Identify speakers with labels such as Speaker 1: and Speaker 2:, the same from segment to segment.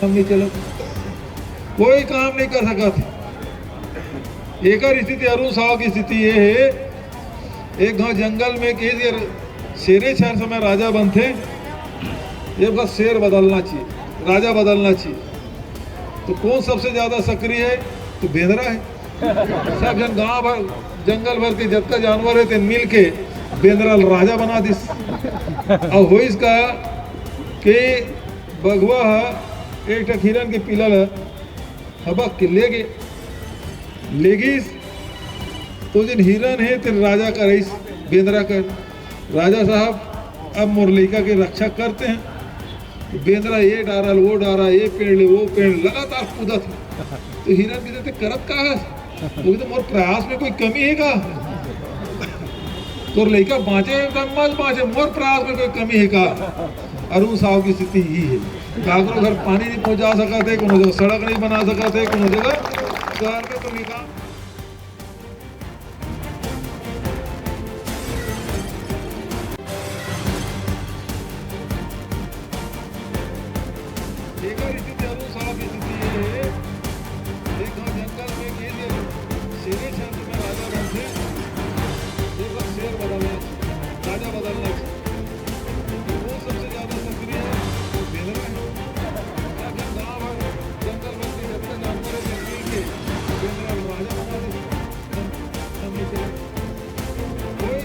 Speaker 1: काम नहीं चला, कोई काम नहीं कर सका था। एक और स्थिति अरुण साव की स्थिति ये है, एक गांव जंगल में शेरे शहर समय राजा बनते, ये बस शेर बदलना चाहिए, राजा बदलना चाहिए। तो कौन सबसे ज्यादा सक्रिय है? तो बेंद्रा है। सब जन गांव भर जंगल भर के जितना जानवर है मिल के बेंद्रा राजा बना दिस। और हो इसका कि बगवा एक हिरन के पिलल हबक के लेगिस तो जिन हिरन है तेरे राजा का रईस बेंद्रा कर राजा साहब अब मुरलिका की रक्षा करते हैं। बेंद्रा ये डारा वो डारा, ये पेड़ ले वो पेड़, लगातार कूदत है। तो हिरन की देते करत का है तो मोर प्रयास में कोई कमी है का? तो लड़का बाँचे मत बाँचे, मोर प्रयास में कोई कमी है का? अरुण साव की स्थिति यही है। काकरो घर पानी नहीं पहुंचा सका थे, कोनो जगह सड़क नहीं बना सका थे, कोनो जगह शहर में कोई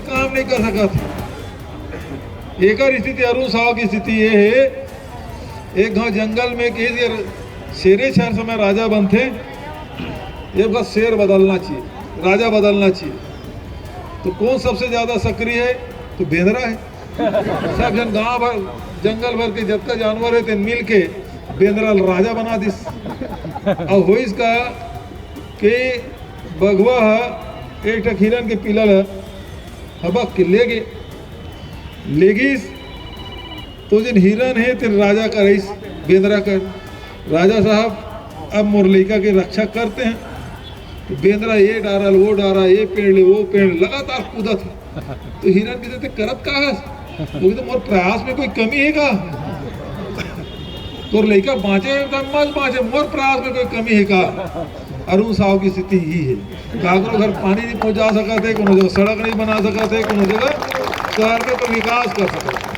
Speaker 1: काम नहीं कर सका था। एक और स्थिति अरुण साव की स्थिति ये है, एक गांव जंगल में शेरे शहर समय राजा बनते, ये बस शेर बदलना चाहिए, राजा बदलना चाहिए। तो कौन सबसे ज्यादा सक्रिय है? तो बेंद्रा है। सब जन गांव भर जंगल भर के जितना जानवर है मिल के बेंद्रा राजा बना दिस। और हो इसका कि बगवा एक हिरन के पिलल हबक के लेगिस तो जिन हिरन है तेरे राजा का रईस बेंद्रा कर राजा साहब अब मुरलिका की रक्षा करते हैं। बेंद्रा ये डारा वो डारा, ये पेड़ ले वो पेड़, लगातार कूदत है। तो हिरन की देते करत का है तो मोर प्रयास में कोई कमी है का? तो लड़का बाँचे मत बाँचे, मोर प्रयास में कोई कमी है का? अरुण साव की स्थिति यही है। काकरो घर पानी नहीं पहुंचा सका थे, कोनो जगह सड़क नहीं बना सका थे, कोनो जगह शहर में कोई विकास कर सका।